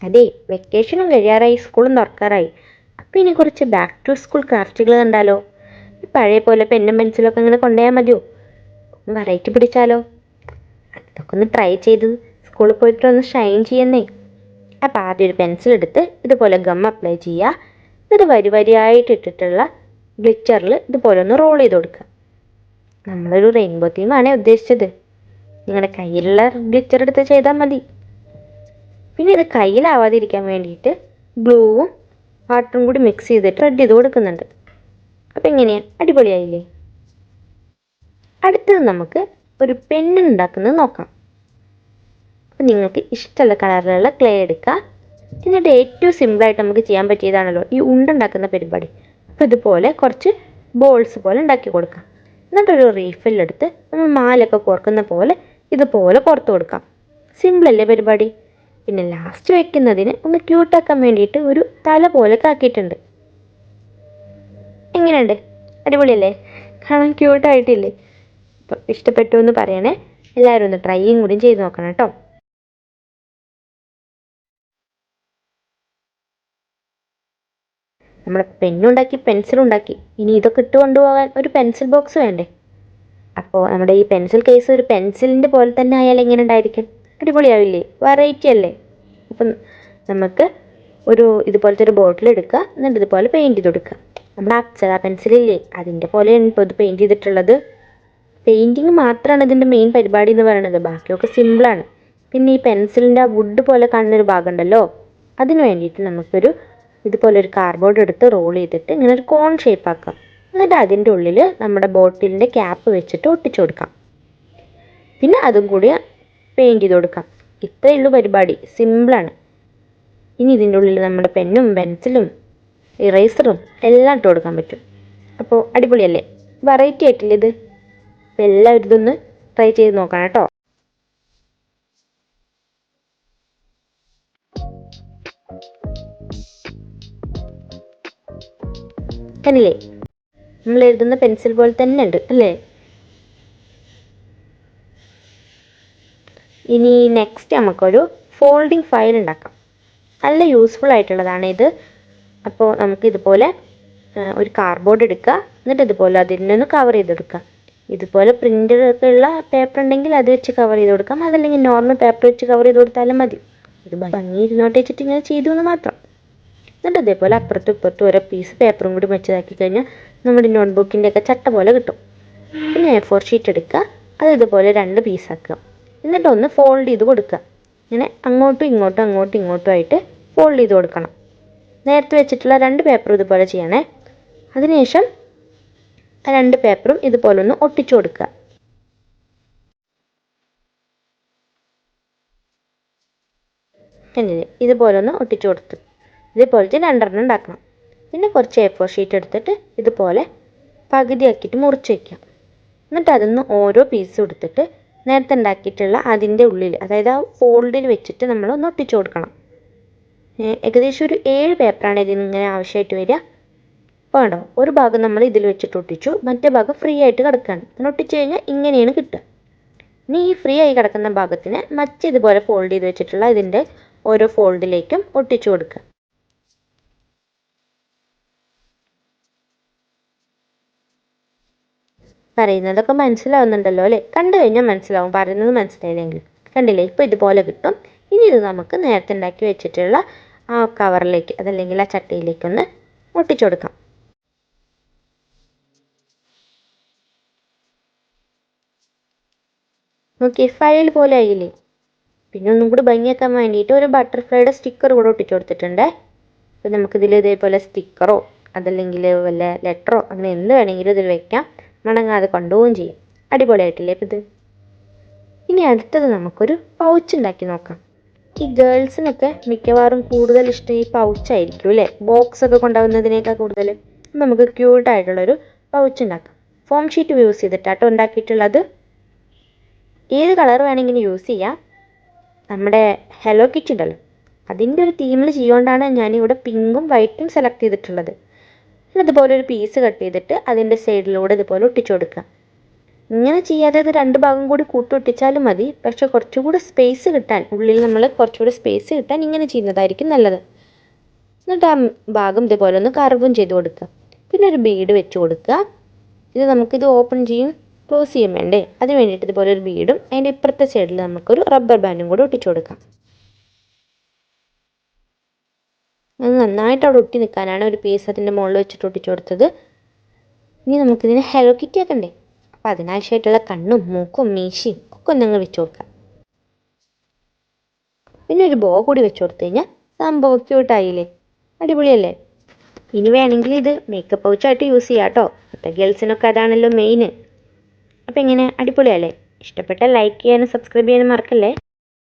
അതെ, വെക്കേഷനും കഴിയാറായി, സ്കൂളും തുറക്കാറായി. അപ്പം ഇനി കുറച്ച് ബാക്ക് ടു സ്കൂൾ ക്രാഫ്റ്റുകൾ കണ്ടാലോ? ഈ പഴയ പോലെ പെന്നും പെൻസിലൊക്കെ ഇങ്ങനെ കൊണ്ടുപോയാൽ മതിയോ? ഒന്ന് വെറൈറ്റി പിടിച്ചാലോ? അതൊക്കെ ഒന്ന് ട്രൈ ചെയ്ത് സ്കൂളിൽ പോയിട്ട് ഒന്ന് ഷൈൻ ചെയ്യുന്നേ. അപ്പം ആദ്യം ഒരു പെൻസിൽ എടുത്ത് ഇതുപോലെ ഗം അപ്ലൈ ചെയ്യുക. എന്നിട്ട് വരി വരിയായിട്ട് ഇട്ടിട്ടുള്ള ഗ്ലിറ്ററിൽ ഇതുപോലെ ഒന്ന് റോൾ ചെയ്ത് കൊടുക്കുക. നമ്മളൊരു റെയിൻബോ തീമാണേ ഉദ്ദേശിച്ചത്. നിങ്ങളുടെ കയ്യിലുള്ള ഗ്ലിറ്റർ എടുത്ത് ചെയ്താൽ മതി. പിന്നെ ഇത് കയ്യിലാവാതിരിക്കാൻ വേണ്ടിയിട്ട് ഗ്ലൂവും വാട്ടറും കൂടി മിക്സ് ചെയ്തിട്ട് റെഡ് ചെയ്ത് കൊടുക്കുന്നുണ്ട്. അപ്പം എങ്ങനെയാണ്, അടിപൊളിയായില്ലേ? അടുത്തത് നമുക്ക് ഒരു പെണ്ണുണ്ടാക്കുന്നത് നോക്കാം. അപ്പം നിങ്ങൾക്ക് ഇഷ്ടമുള്ള കളറിലുള്ള ക്ലേ എടുക്കുക. എന്നിട്ട് ഏറ്റവും സിമ്പിളായിട്ട് നമുക്ക് ചെയ്യാൻ പറ്റിയതാണല്ലോ ഈ ഉണ്ടാക്കുന്ന പരിപാടി. അപ്പോൾ ഇതുപോലെ കുറച്ച് ബോൾസ് പോലെ ഉണ്ടാക്കി കൊടുക്കാം. എന്നിട്ടൊരു റീഫില്ലെടുത്ത് നമ്മൾ മാലൊക്കെ കോർക്കുന്ന പോലെ ഇതുപോലെ കോർത്ത് കൊടുക്കാം. സിമ്പിളല്ലേ പരിപാടി? പിന്നെ ലാസ്റ്റ് വെക്കുന്നതിന് ഒന്ന് ക്യൂട്ടാക്കാൻ വേണ്ടിയിട്ട് ഒരു തല പോലെ ആക്കിയിട്ടുണ്ട്. എങ്ങനെയുണ്ട്? അടിപൊളിയല്ലേ? കാണാൻ ക്യൂട്ടായിട്ടില്ലേ? അപ്പം ഇഷ്ടപ്പെട്ടു എന്ന് പറയണേ. എല്ലാവരും ഒന്ന് ട്രൈയും കൂടി ചെയ്ത് നോക്കണം കേട്ടോ. നമ്മൾ പെണ്ണുണ്ടാക്കി പെൻസിലുണ്ടാക്കി, ഇനി ഇതൊക്കെ ഇട്ട് കൊണ്ടുപോകാൻ ഒരു പെൻസിൽ ബോക്സ് വേണ്ടേ? അപ്പോൾ നമ്മുടെ ഈ പെൻസിൽ കേസ് ഒരു പെൻസിലിൻ്റെ പോലെ തന്നെ ആയാൽ എങ്ങനെ ഉണ്ടായിരിക്കും? അടിപൊളിയാവില്ലേ? വെറൈറ്റി അല്ലേ? അപ്പം നമുക്ക് ഇതുപോലത്തെ ഒരു ബോട്ടിൽ എടുക്കുക. എന്നിട്ട് ഇതുപോലെ പെയിൻറ്റ് ചെയ്ത് കൊടുക്കുക. നമ്മുടെ അപ്സര പെൻസിലില്ലേ, അതിൻ്റെ പോലെയാണ് ഇപ്പോൾ ഇത് പെയിൻറ്റ് ചെയ്തിട്ടുള്ളത്. പെയിൻറ്റിങ് മാത്രമാണ് ഇതിൻ്റെ മെയിൻ പരിപാടി എന്ന് പറയുന്നത്. ബാക്കിയൊക്കെ സിമ്പിളാണ്. പിന്നെ ഈ പെൻസിലിൻ്റെ ആ വുഡ് പോലെ കാണുന്നൊരു ഭാഗം ഉണ്ടല്ലോ, അതിന് വേണ്ടിയിട്ട് നമുക്കൊരു ഇതുപോലെ ഒരു കാർഡ്ബോർഡ് എടുത്ത് റോൾ ചെയ്തിട്ട് ഇങ്ങനെ ഒരു കോൺ ഷേപ്പ് ആക്കാം. എന്നിട്ട് അതിൻ്റെ ഉള്ളിൽ നമ്മുടെ ബോട്ടിലിൻ്റെ ക്യാപ്പ് വെച്ചിട്ട് ഒട്ടിച്ചു കൊടുക്കാം. പിന്നെ അതും കൂടി പെയിൻറ്റ് ചെയ്ത് കൊടുക്കാം. ഇത്രയേ ഉള്ളൂ പരിപാടി, സിമ്പിളാണ്. ഇനി ഇതിൻ്റെ ഉള്ളിൽ നമ്മുടെ പെന്നും പെൻസിലും ഇറേസറും എല്ലാം ഇട്ട് കൊടുക്കാൻ പറ്റും. അപ്പോൾ അടിപൊളിയല്ലേ? വെറൈറ്റി ആയിട്ടില്ലേ ഇത്? അപ്പോൾ എല്ലാവരും ഇതൊന്ന് ട്രൈ ചെയ്ത് നോക്കണം കേട്ടോ. കണ്ടില്ലേ, നമ്മൾ എഴുതുന്ന പെൻസിൽ പോലെ തന്നെ ഉണ്ട് അല്ലേ? ഇനി നെക്സ്റ്റ് നമുക്കൊരു ഫോൾഡിങ് ഫയൽ ഉണ്ടാക്കാം. നല്ല യൂസ്ഫുൾ ആയിട്ടുള്ളതാണ് ഇത്. അപ്പോൾ നമുക്ക് ഇതുപോലെ ഒരു കാർഡ്ബോർഡ് എടുക്കുക. എന്നിട്ട് ഇതുപോലെ അതിനൊന്ന് കവർ ചെയ്തെടുക്കുക. ഇതുപോലെ പ്രിൻ്റൊക്കെ ഉള്ള പേപ്പർ ഉണ്ടെങ്കിൽ അത് വെച്ച് കവർ ചെയ്ത് കൊടുക്കാം. അതല്ലെങ്കിൽ നോർമൽ പേപ്പർ വെച്ച് കവർ ചെയ്ത് കൊടുത്താലും മതി. ഇത് ഭംഗി ഇരുന്നോട്ട് വെച്ചിട്ട് ഇങ്ങനെ ചെയ്തു എന്ന് മാത്രം. എന്നിട്ട് അതേപോലെ അപ്പുറത്തും ഇപ്പുറത്തും ഓരോ പീസ് പേപ്പറും കൂടി വെച്ചതാക്കി കഴിഞ്ഞാൽ നമ്മുടെ നോട്ട്ബുക്കിൻ്റെ ഒക്കെ ചട്ട പോലെ കിട്ടും. പിന്നെ A4 ഷീറ്റ് എടുക്കുക. അത് ഇതുപോലെ 2 പീസാക്കുക. എന്നിട്ട് ഒന്ന് ഫോൾഡ് ചെയ്ത് കൊടുക്കുക. ഇങ്ങനെ അങ്ങോട്ടും ഇങ്ങോട്ടും അങ്ങോട്ടും ഇങ്ങോട്ടും ആയിട്ട് ഫോൾഡ് ചെയ്ത് കൊടുക്കണം. നേരത്തെ വെച്ചിട്ടുള്ള 2 പേപ്പറും ഇതുപോലെ ചെയ്യണേ. അതിനുശേഷം ആ 2 പേപ്പറും ഇതുപോലെ ഒന്ന് ഒട്ടിച്ചു കൊടുക്കുക. കണ്ടില്ലേ, ഇതുപോലെ ഒന്ന് ഒട്ടിച്ചു കൊടുത്തു. ഇതുപോലത്തെ 2 ഉണ്ടാക്കണം. പിന്നെ കുറച്ച് A4 ഷീറ്റ് എടുത്തിട്ട് ഇതുപോലെ പകുതിയാക്കിയിട്ട് മുറിച്ച് വയ്ക്കാം. എന്നിട്ട് അതിന്ന് ഓരോ പീസും എടുത്തിട്ട് നേരത്തെ ഉണ്ടാക്കിയിട്ടുള്ള അതിൻ്റെ ഉള്ളിൽ, അതായത് ആ ഫോൾഡിൽ വെച്ചിട്ട് നമ്മൾ ഒന്ന് ഒട്ടിച്ചു കൊടുക്കണം. ഏകദേശം ഒരു 7 പേപ്പറാണ് ഇതിനിങ്ങനെ ആവശ്യമായിട്ട് വരിക. അപ്പോൾ വേണ്ടോ, ഒരു ഭാഗം നമ്മൾ ഇതിൽ വെച്ചിട്ട് ഒട്ടിച്ചു, മറ്റേ ഭാഗം ഫ്രീ ആയിട്ട് കിടക്കുകയാണ്. അങ്ങനെ ഒട്ടിച്ചു കഴിഞ്ഞാൽ ഇങ്ങനെയാണ് കിട്ടുക. ഇനി ഈ ഫ്രീ ആയി കിടക്കുന്ന ഭാഗത്തിന് ഇതുപോലെ ഫോൾഡ് ചെയ്ത് വെച്ചിട്ടുള്ള ഇതിൻ്റെ ഓരോ ഫോൾഡിലേക്കും ഒട്ടിച്ചു കൊടുക്കുക. പറയുന്നതൊക്കെ മനസ്സിലാവുന്നുണ്ടല്ലോ അല്ലേ? കണ്ടു കഴിഞ്ഞാൽ മനസ്സിലാവും, പറയുന്നത് മനസ്സിലായില്ലെങ്കിൽ. കണ്ടില്ലേ, ഇപ്പോൾ ഇതുപോലെ കിട്ടും. ഇനി ഇത് നമുക്ക് നേരത്തെ ഉണ്ടാക്കി വെച്ചിട്ടുള്ള ആ കവറിലേക്ക്, അതല്ലെങ്കിൽ ആ ചട്ടിയിലേക്കൊന്ന് ഒട്ടിച്ചു കൊടുക്കാം. നോക്കി, ഫയൽ പോലെ ആയില്ലേ? പിന്നെ ഒന്നും കൂടി ഭംഗിയാക്കാൻ വേണ്ടിയിട്ട് ഒരു ബട്ടർഫ്ലൈയുടെ സ്റ്റിക്കർ കൂടെ ഒട്ടിച്ചു കൊടുത്തിട്ടുണ്ട്. അപ്പോൾ നമുക്കിതിൽ ഇതേപോലെ സ്റ്റിക്കറോ അതല്ലെങ്കിൽ വല്ല ലെറ്ററോ അങ്ങനെ എന്ത് വേണമെങ്കിലും ഇതിൽ വെക്കാം. മണങ്ങാതെ കൊണ്ടുപോവുകയും ചെയ്യും. അടിപൊളിയായിട്ടില്ലേ ഇപ്പം ഇത്? ഇനി അടുത്തത് നമുക്കൊരു പൗച്ച് ഉണ്ടാക്കി നോക്കാം. ഈ ഗേൾസിനൊക്കെ മിക്കവാറും കൂടുതൽ ഇഷ്ടം ഈ പൗച്ചായിരിക്കും അല്ലേ? ബോക്സൊക്കെ കൊണ്ടുപോകുന്നതിനേക്കാൾ കൂടുതൽ നമുക്ക് ക്യൂട്ടായിട്ടുള്ളൊരു പൗച്ച് ഉണ്ടാക്കാം. ഫോം ഷീറ്റ് യൂസ് ചെയ്തിട്ടാട്ടോ ഉണ്ടാക്കിയിട്ടുള്ളത്. ഏത് കളർ വേണമെങ്കിലും യൂസ് ചെയ്യാം. നമ്മുടെ ഹലോ കിറ്റി ഉണ്ടല്ലോ, അതിൻ്റെ ഒരു തീമിൽ ചെയ്യുകൊണ്ടാണ് ഞാനിവിടെ പിങ്കും വൈറ്റും സെലക്ട് ചെയ്തിട്ടുള്ളത്. ഇതുപോലെ ഒരു പീസ് കട്ട് ചെയ്തിട്ട് അതിൻ്റെ സൈഡിലൂടെ ഇതുപോലെ ഒട്ടിച്ചു കൊടുക്കുക. ഇങ്ങനെ ചെയ്യാതെ അത് രണ്ട് ഭാഗം കൂടി കൂട്ടിയൊട്ടിച്ചാലും മതി. പക്ഷെ കുറച്ചുകൂടി സ്പേസ് കിട്ടാൻ, ഉള്ളിൽ നമ്മൾ കുറച്ചുകൂടി സ്പേസ് കിട്ടാൻ ഇങ്ങനെ ചെയ്യുന്നതായിരിക്കും നല്ലത്. എന്നിട്ട് ആ ഭാഗം ഇതേപോലെ ഒന്ന് കർവും ചെയ്ത് കൊടുക്കുക. പിന്നെ ഒരു ബീഡ് വെച്ച് കൊടുക്കുക. നമുക്കിത് ഓപ്പൺ ചെയ്യും ക്ലോസ് ചെയ്യും വേണ്ടേ, അതിന് വേണ്ടിയിട്ട് ഇതുപോലെ ഒരു ബീഡും അതിൻ്റെ ഇപ്പുറത്തെ സൈഡിൽ നമുക്കൊരു റബ്ബർ ബാൻഡും കൂടി ഒട്ടിച്ചു കൊടുക്കാം. അത് നന്നായിട്ട് അവിടെ ഒട്ടി നിൽക്കാനാണ് ഒരു പീസ് അതിൻ്റെ മുകളിൽ വെച്ചിട്ട് ഒട്ടിച്ചു കൊടുത്തത്. ഇനി നമുക്കിതിന് ഹെലോ കിറ്റി ആക്കണ്ടേ, അപ്പോൾ അതിനാവശ്യമായിട്ടുള്ള കണ്ണും മൂക്കും മീശയും ഒക്കെ ഒന്നങ്ങ് വെച്ച് കൊടുക്കാം. പിന്നെ ഒരു ബോ കൂടി വെച്ച് കൊടുത്തു കഴിഞ്ഞാൽ സംഭവം ക്യൂട്ടായില്ലേ, അടിപൊളിയല്ലേ. ഇനി വേണമെങ്കിൽ ഇത് മേക്കപ്പ് പൗച്ചായിട്ട് യൂസ് ചെയ്യാം കേട്ടോ. ഇപ്പം ഗേൾസിനൊക്കെ അതാണല്ലോ മെയിൻ. അപ്പോൾ എങ്ങനെ, അടിപൊളിയല്ലേ? ഇഷ്ടപ്പെട്ടാൽ ലൈക്ക് ചെയ്യാനും സബ്സ്ക്രൈബ് ചെയ്യാനും മറക്കല്ലേ.